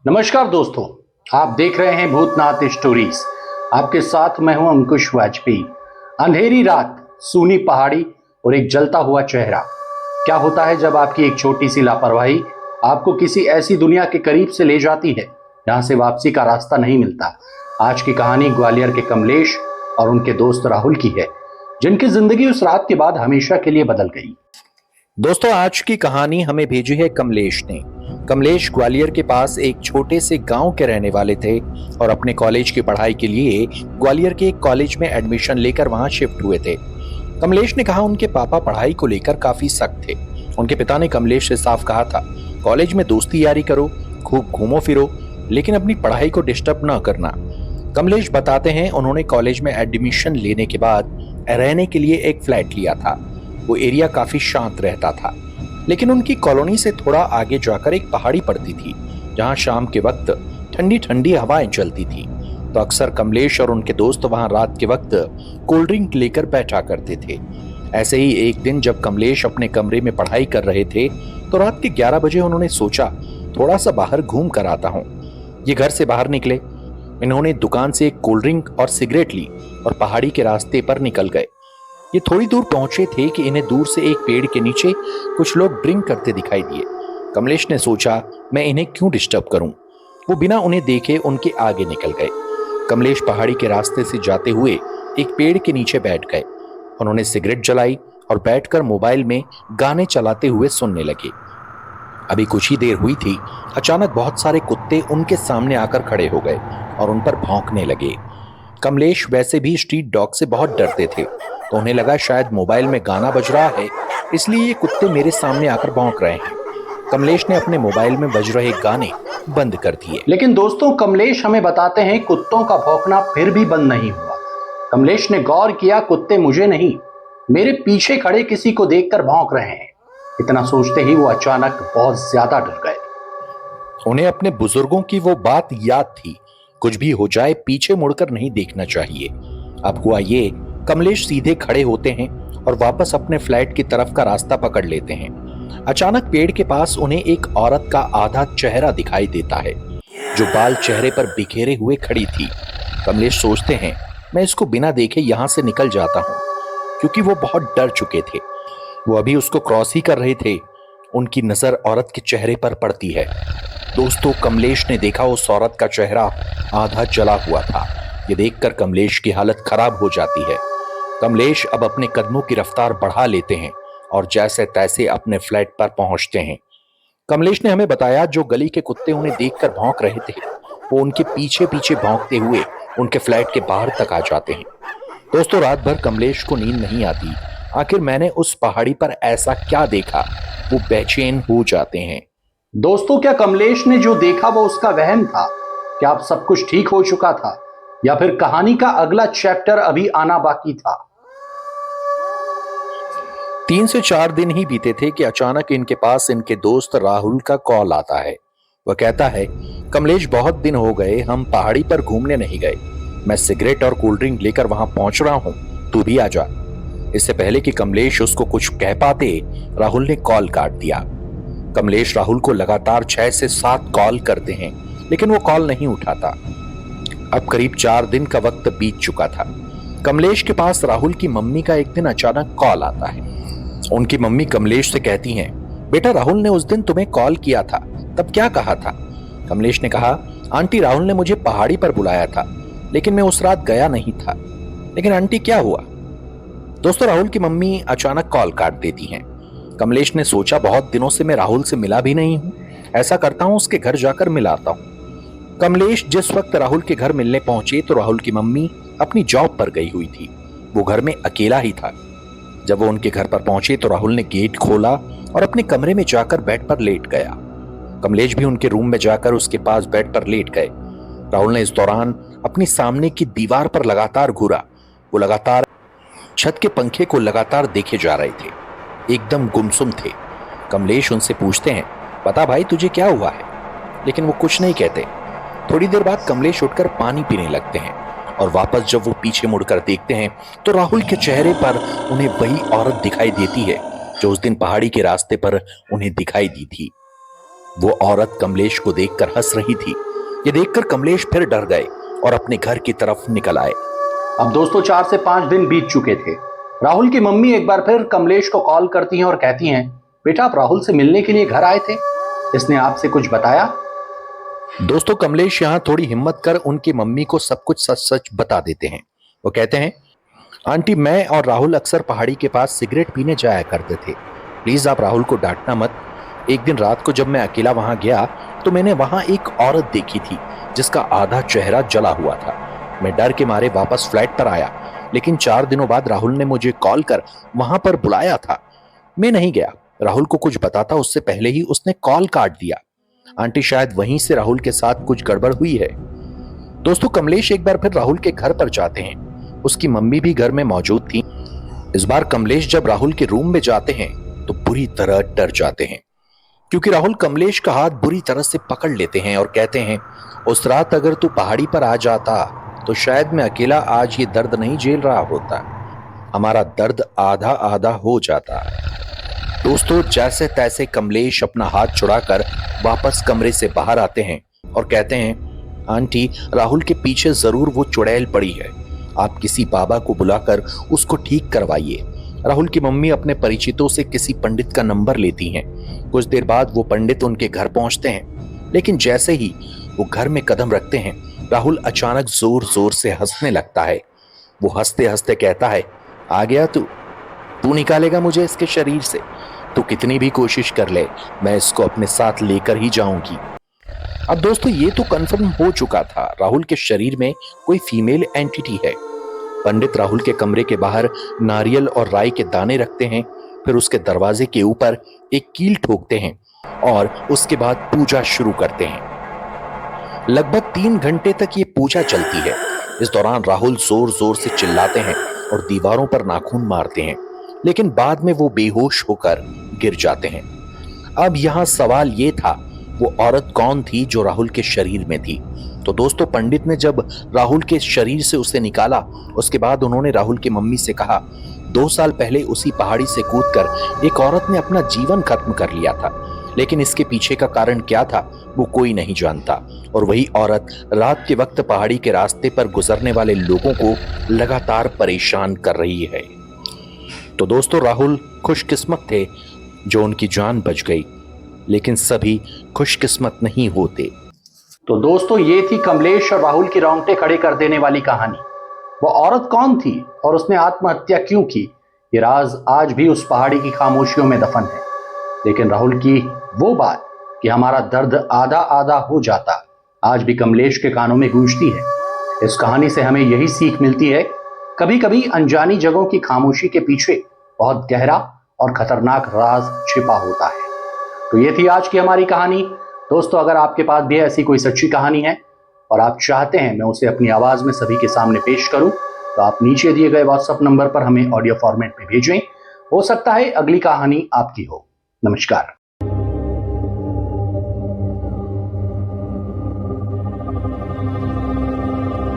नमस्कार दोस्तों, आप देख रहे हैं भूतनाथ स्टोरीज। आपके साथ मैं हूं अंकुश वाजपेयी। अंधेरी रात, सूनी पहाड़ी और एक जलता हुआ चेहरा। क्या होता है जब आपकी एक छोटी सी लापरवाही आपको किसी ऐसी दुनिया के करीब से ले जाती है जहां से वापसी का रास्ता नहीं मिलता। आज की कहानी ग्वालियर के कमलेश और उनके दोस्त राहुल की है, जिनकी जिंदगी उस रात के बाद हमेशा के लिए बदल गई। दोस्तों, आज की कहानी हमें भेजी है कमलेश ने। कमलेश ग्वालियर के पास एक छोटे से गांव के रहने वाले थे और अपने कॉलेज की पढ़ाई के लिए ग्वालियर के एक कॉलेज में एडमिशन लेकर वहां शिफ्ट हुए थे। कमलेश ने कहा उनके पापा पढ़ाई को लेकर काफी सख्त थे। उनके पिता ने कमलेश से साफ कहा था, कॉलेज में दोस्ती यारी करो, खूब घूमो फिरो, लेकिन अपनी पढ़ाई को डिस्टर्ब ना करना। कमलेश बताते हैं उन्होंने कॉलेज में एडमिशन लेने के बाद रहने के लिए एक फ्लैट लिया था। वो एरिया काफी शांत रहता था, लेकिन उनकी कॉलोनी से थोड़ा आगे जाकर एक पहाड़ी पड़ती थी जहां शाम के वक्त ठंडी ठंडी हवाएं चलती थी। तो अक्सर कमलेश और उनके दोस्त वहां रात के वक्त कोल्ड ड्रिंक लेकर बैठा करते थे। ऐसे ही एक दिन जब कमलेश अपने कमरे में पढ़ाई कर रहे थे तो रात के 11 बजे उन्होंने सोचा थोड़ा सा बाहर घूम कर आता हूं। ये घर से बाहर निकले। इन्होंने दुकान से एक कोल्ड ड्रिंक और सिगरेट ली और पहाड़ी के रास्ते पर निकल गए। ये थोड़ी दूर पहुंचे थे कि इन्हें दूर से एक पेड़ के नीचे कुछ लोग ड्रिंक करते दिखाई दिए। कमलेश ने सोचा मैं इन्हें क्यों डिस्टर्ब करूं। वो बिना उन्हें देखे उनके आगे निकल गए। कमलेश पहाड़ी के रास्ते से जाते हुए एक पेड़ के नीचे बैठ गए। उन्होंने सिगरेट जलाई और बैठकर मोबाइल में गाने चलाते हुए सुनने लगे। अभी कुछ ही देर हुई थी, अचानक बहुत सारे कुत्ते उनके सामने आकर खड़े हो गए और उन पर भौंकने लगे। कमलेश वैसे भी स्ट्रीट डॉग से बहुत डरते थे, तो उन्हें लगा शायद मोबाइल में गाना बज रहा है, इसलिए ये कुत्ते मेरे सामने आकर भौंक रहे हैं। कमलेश ने अपने मोबाइल में बज रहे गाने बंद कर दिए। लेकिन दोस्तों, कमलेश हमें बताते हैं कुत्तों का भौंकना फिर भी बंद नहीं हुआ। कमलेश ने गौर किया, कुत्ते मुझे नहीं, मेरे पीछे खड़े किसी को देखकर भौंक रहे हैं। इतना सोचते ही वो अचानक बहुत ज्यादा डर गए। उन्हें अपने बुजुर्गों की वो बात याद थी, कुछ भी हो जाए पीछे मुड़कर नहीं देखना चाहिए। अब हुआ ये, कमलेश सीधे खड़े होते हैं और वापस अपने फ्लैट की तरफ का रास्ता पकड़ लेते हैं। अचानक पेड़ के पास उन्हें एक औरत का आधा चेहरा दिखाई देता है, जो बाल चेहरे पर बिखेरे हुए खड़ी थी। कमलेश सोचते हैं मैं इसको बिना देखे यहां से निकल जाता हूं, क्योंकि वो बहुत डर चुके थे। वो अभी उसको क्रॉस ही कर रहे थे, उनकी नजर औरत के चेहरे पर पड़ती है। दोस्तों, कमलेश ने देखा उस औरत का चेहरा आधा जला हुआ था। ये देखकर कमलेश की हालत खराब हो जाती है। कमलेश अब अपने कदमों की रफ्तार बढ़ा लेते हैं और जैसे तैसे अपने फ्लैट पर पहुंचते हैं। कमलेश ने हमें बताया जो गली के कुत्ते उन्हें देखकर भौंक रहे थे, वो उनके पीछे पीछे भौंकते हुए उनके फ्लैट के बाहर तक आ जाते हैं। दोस्तों, रात भर कमलेश को नींद नहीं आती। आखिर मैंने उस पहाड़ी पर ऐसा क्या देखा, वो बेचैन हो जाते हैं। दोस्तों, क्या कमलेश ने जो देखा वो उसका वहम था? क्या अब सब कुछ ठीक हो चुका था, या फिर कहानी का अगला चैप्टर अभी आना बाकी था? 3 से 4 दिन ही बीते थे कि अचानक इनके पास इनके दोस्त राहुल का कॉल आता है। वह कहता है, कमलेश बहुत दिन हो गए हम पहाड़ी पर घूमने नहीं गए। मैं सिगरेट और कोल्ड ड्रिंक लेकर वहां पहुंच रहा हूं, तू भी आ जा। इससे पहले कि कमलेश उसको कुछ कह पाते, राहुल ने कॉल काट दिया। कमलेश राहुल को लगातार 6 से 7 कॉल करते हैं, लेकिन वो कॉल नहीं उठाता। अब करीब 4 दिन का वक्त बीत चुका था। कमलेश के पास राहुल की मम्मी का एक दिन अचानक कॉल आता है। उनकी मम्मी कमलेश से कहती हैं, बेटा राहुल ने उस दिन तुम्हें कॉल किया था, तब क्या कहा था? कमलेश ने कहा, आंटी राहुल ने मुझे पहाड़ी पर बुलाया था, लेकिन मैं उस रात गया नहीं था। लेकिन आंटी क्या हुआ? दोस्तों, राहुल की मम्मी अचानक कॉल काट देती हैं। कमलेश ने सोचा बहुत दिनों से मैं राहुल से मिला भी नहीं हूं, ऐसा करता हूं उसके घर जाकर मिलाता हूं। कमलेश जिस वक्त राहुल के घर मिलने पहुंचे तो राहुल की मम्मी अपनी जॉब पर गई हुई थी। वो घर में अकेला ही था। जब वो उनके घर पर पहुंचे तो राहुल ने गेट खोला और अपने कमरे में जाकर बेड पर लेट गया। कमलेश भी उनके रूम में जाकर उसके पास बेड पर लेट गए। राहुल ने इस दौरान अपनी सामने की दीवार पर लगातार घूरा। वो लगातार छत के पंखे को लगातार देखे जा रहे थे, एकदम गुमसुम थे। कमलेश उनसे पूछते हैं, बता भाई तुझे क्या हुआ है? लेकिन वो कुछ नहीं कहते। थोड़ी देर बाद कमलेश उठकर पानी पीने लगते हैं और वापस जब वो पीछे मुड़कर देखते हैं तो राहुल के चेहरे पर उन्हें वही औरत दिखाई देती है जो उस दिन पहाड़ी के रास्ते पर उन्हें दिखाई दी थी। वो औरत कमलेश को देखकर हंस रही थी। ये देखकर कमलेश फिर डर गए और अपने घर की तरफ निकल आए। अब दोस्तों 4 से 5 दिन बीत चुके थे। राहुल की मम्मी एक बार फिर कमलेश को कॉल करती हैं और कहती हैं, बेटा आप राहुल से मिलने के लिए घर आए थे, इसने आपसे कुछ बताया? दोस्तों कमलेश यहाँ थोड़ी हिम्मत कर उनकी मम्मी को सब कुछ सच सच बता देते हैं। वो कहते हैं, आंटी मैं और राहुल अक्सर पहाड़ी के पास सिगरेट पीने जाया करते थे, प्लीज आप राहुल को डांटना मत। एक दिन रात को जब मैं अकेला वहां गया तो मैंने वहां एक औरत देखी थी जिसका आधा चेहरा जला हुआ था। मैं डर के मारे वापस फ्लैट पर आया, लेकिन 4 दिनों बाद राहुल ने मुझे कॉल कर वहां पर बुलाया था। मैं नहीं गया, राहुल को कुछ बताता उससे पहले ही उसने कॉल काट दिया। आंटी शायद वहीं से राहुल के साथ कुछ गड़बड़ हुई है। दोस्तों कमलेश एक बार फिर राहुल के घर पर जाते हैं। उसकी मम्मी भी घर में मौजूद थी। इस बार कमलेश जब राहुल के रूम में जाते हैं तो बुरी तरह डर जाते हैं, क्योंकि राहुल कमलेश का हाथ बुरी तरह से पकड़ लेते हैं और कहते हैं, उस रात अगर तू पहाड़ी पर आ जाता तो शायद मैं अकेला आज ये दर्द नहीं झेल रहा होता, हमारा दर्द आधा आधा हो जाता। दोस्तों जैसे तैसे कमलेश अपना हाथ छुड़ाकर वापस कमरे से बाहर आते हैं और कहते हैं, आंटी राहुल के पीछे जरूर वो चुड़ैल पड़ी है, आप किसी बाबा को बुलाकर उसको ठीक करवाइए। राहुल की मम्मी अपने परिचितों से किसी पंडित का नंबर लेती हैं। कुछ देर बाद वो पंडित उनके घर पहुंचते हैं, लेकिन जैसे ही वो घर में कदम रखते हैं राहुल अचानक जोर जोर से हंसने लगता है। वो हंसते हंसते कहता है, आ गया तू निकालेगा मुझे इसके शरीर से, तू कितनी भी कोशिश कर ले मैं इसको अपने साथ लेकर ही जाऊंगी। अब दोस्तों ये तो कंफर्म हो चुका था, राहुल के शरीर में कोई फीमेल एंटिटी है। पंडित राहुल के कमरे के बाहर नारियल और राई के दाने रखते हैं, फिर उसके दरवाजे के ऊपर एक कील ठोकते हैं और उसके बाद पूजा शुरू करते हैं। लगभग 3 घंटे तक ये पूजा चलती है। इस दौरान राहुल जोर जोर से चिल्लाते हैं और दीवारों पर नाखून मारते हैं, लेकिन बाद में वो बेहोश होकर गिर जाते हैं। अब यहां सवाल ये था, वो औरत कौन थी जो राहुल के शरीर में थी? तो दोस्तों पंडित ने जब राहुल के शरीर से उसे निकाला, उसके बाद उन्होंने राहुल की मम्मी से कहा, 2 साल पहले उसी पहाड़ी से कूदकर एक औरत ने अपना जीवन खत्म कर लिया था, लेकिन इसके पीछे का कारण क्या था वो कोई नहीं जानता। और वही औरत रात के वक्त पहाड़ी के रास्ते पर गुजरने वाले लोगों को लगातार परेशान कर रही है। तो दोस्तों राहुल खुशकिस्मत थे जो उनकी जान बच गई, लेकिन सभी खुशकिस्मत नहीं होते। तो दोस्तों ये थी कमलेश और राहुल की रोंगटे खड़े कर देने वाली कहानी। वो औरत कौन थी और उसने आत्महत्या क्यों की, ये राज आज भी उस पहाड़ी की खामोशियों में दफन है। लेकिन राहुल की वो बात कि हमारा दर्द आधा आधा हो जाता आज भी कमलेश के कानों में गूंजती है। इस कहानी से हमें यही सीख मिलती है, कभी कभी अनजानी जगहों की खामोशी के पीछे बहुत गहरा और खतरनाक राज छिपा होता है। तो ये थी आज की हमारी कहानी। दोस्तों अगर आपके पास भी ऐसी कोई सच्ची कहानी है और आप चाहते हैं मैं उसे अपनी आवाज में सभी के सामने पेश करूं, तो आप नीचे दिए गए व्हाट्सएप नंबर पर हमें ऑडियो फॉर्मेट में भेजें। हो सकता है अगली कहानी आपकी हो। नमस्कार।